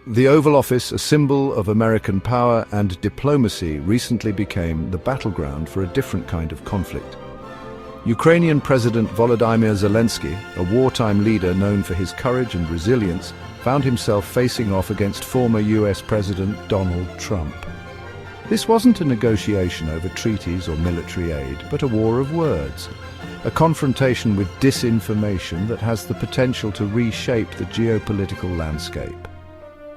The Oval Office, a symbol of American power and diplomacy, recently became the battleground for a different kind of conflict. Ukrainian President Volodymyr Zelensky, a wartime leader known for his courage and resilience, found himself facing off against former US President Donald Trump. This wasn't a negotiation over treaties or military aid, but a war of words. A confrontation with disinformation that has the potential to reshape the geopolitical landscape.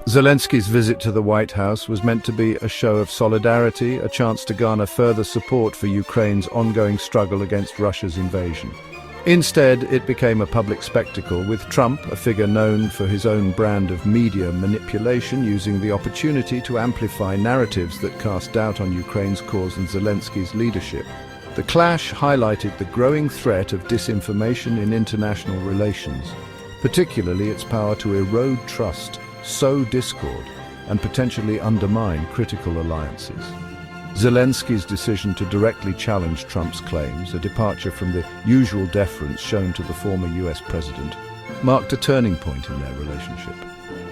Zelensky's visit to the White House was meant to be a show of solidarity, a chance to garner further support for Ukraine's ongoing struggle against Russia's invasion. Instead, it became a public spectacle, with Trump, a figure known for his own brand of media manipulation, using the opportunity to amplify narratives that cast doubt on Ukraine's cause and Zelensky's leadership. The clash highlighted the growing threat of disinformation in international relations, particularly its power to erode trust, sow discord, and potentially undermine critical alliances. Zelensky's decision to directly challenge Trump's claims, a departure from the usual deference shown to the former US president, marked a turning point in their relationship.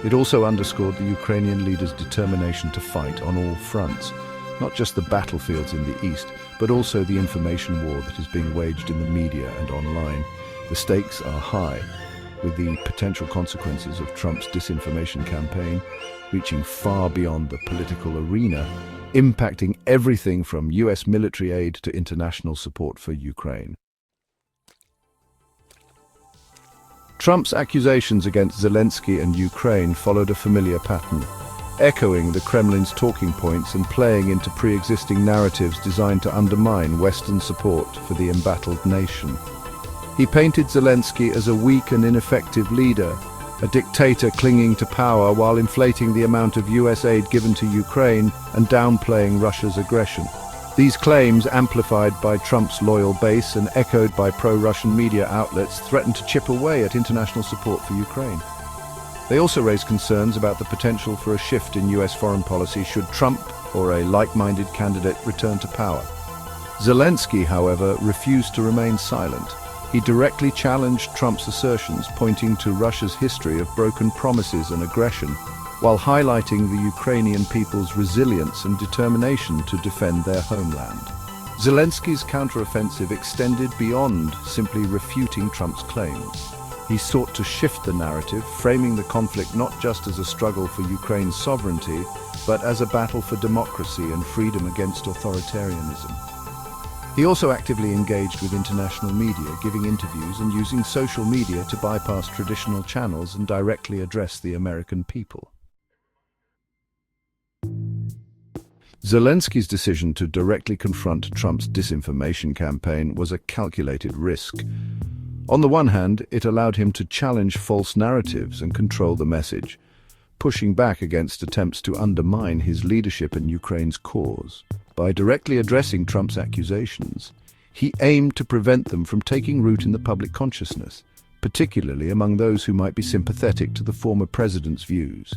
It also underscored the Ukrainian leader's determination to fight on all fronts, not just the battlefields in the east, but also the information war that is being waged in the media and online. The stakes are high, with the potential consequences of Trump's disinformation campaign reaching far beyond the political arena, impacting everything from US military aid to international support for Ukraine. Trump's accusations against Zelensky and Ukraine followed a familiar pattern, echoing the Kremlin's talking points and playing into pre-existing narratives designed to undermine Western support for the embattled nation. He painted Zelensky as a weak and ineffective leader, a dictator clinging to power while inflating the amount of US aid given to Ukraine and downplaying Russia's aggression. These claims, amplified by Trump's loyal base and echoed by pro-Russian media outlets, threatened to chip away at international support for Ukraine. They also raised concerns about the potential for a shift in US foreign policy should Trump or a like-minded candidate return to power. Zelensky, however, refused to remain silent. He directly challenged Trump's assertions, pointing to Russia's history of broken promises and aggression, while highlighting the Ukrainian people's resilience and determination to defend their homeland. Zelensky's counteroffensive extended beyond simply refuting Trump's claims. He sought to shift the narrative, framing the conflict not just as a struggle for Ukraine's sovereignty, but as a battle for democracy and freedom against authoritarianism. He also actively engaged with international media, giving interviews and using social media to bypass traditional channels and directly address the American people. Zelensky's decision to directly confront Trump's disinformation campaign was a calculated risk. On the one hand, it allowed him to challenge false narratives and control the message, pushing back against attempts to undermine his leadership in Ukraine's cause. By directly addressing Trump's accusations, he aimed to prevent them from taking root in the public consciousness, particularly among those who might be sympathetic to the former president's views.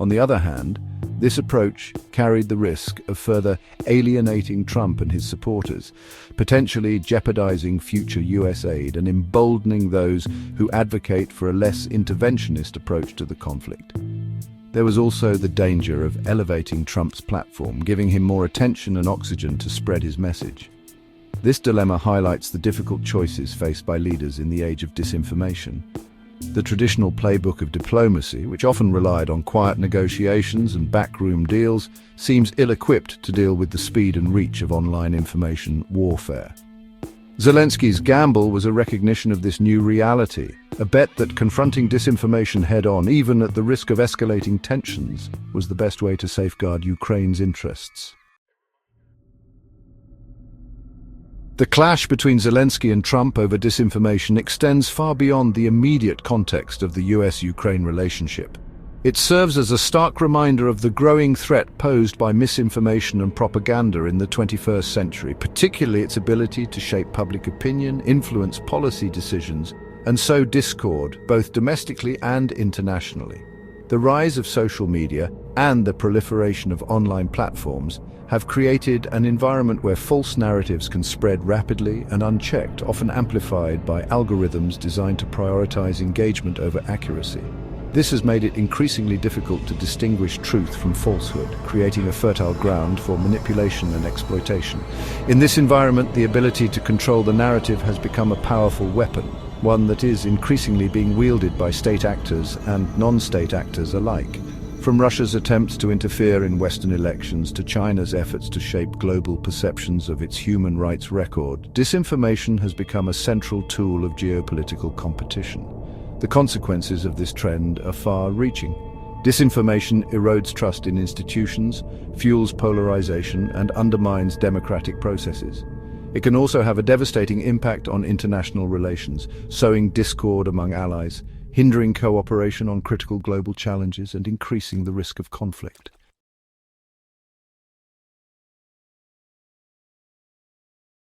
On the other hand, this approach carried the risk of further alienating Trump and his supporters, potentially jeopardizing future US aid and emboldening those who advocate for a less interventionist approach to the conflict. There was also the danger of elevating Trump's platform, giving him more attention and oxygen to spread his message. This dilemma highlights the difficult choices faced by leaders in the age of disinformation. The traditional playbook of diplomacy, which often relied on quiet negotiations and backroom deals, seems ill-equipped to deal with the speed and reach of online information warfare. Zelensky's gamble was a recognition of this new reality, a bet that confronting disinformation head-on, even at the risk of escalating tensions, was the best way to safeguard Ukraine's interests. The clash between Zelensky and Trump over disinformation extends far beyond the immediate context of the US-Ukraine relationship. It serves as a stark reminder of the growing threat posed by misinformation and propaganda in the 21st century, particularly its ability to shape public opinion, influence policy decisions, and sow discord, both domestically and internationally. The rise of social media and the proliferation of online platforms have created an environment where false narratives can spread rapidly and unchecked, often amplified by algorithms designed to prioritize engagement over accuracy. This has made it increasingly difficult to distinguish truth from falsehood, creating a fertile ground for manipulation and exploitation. In this environment, the ability to control the narrative has become a powerful weapon, one that is increasingly being wielded by state actors and non-state actors alike. From Russia's attempts to interfere in Western elections to China's efforts to shape global perceptions of its human rights record, disinformation has become a central tool of geopolitical competition. The consequences of this trend are far-reaching. Disinformation erodes trust in institutions, fuels polarization, and undermines democratic processes. It can also have a devastating impact on international relations, sowing discord among allies, hindering cooperation on critical global challenges, and increasing the risk of conflict.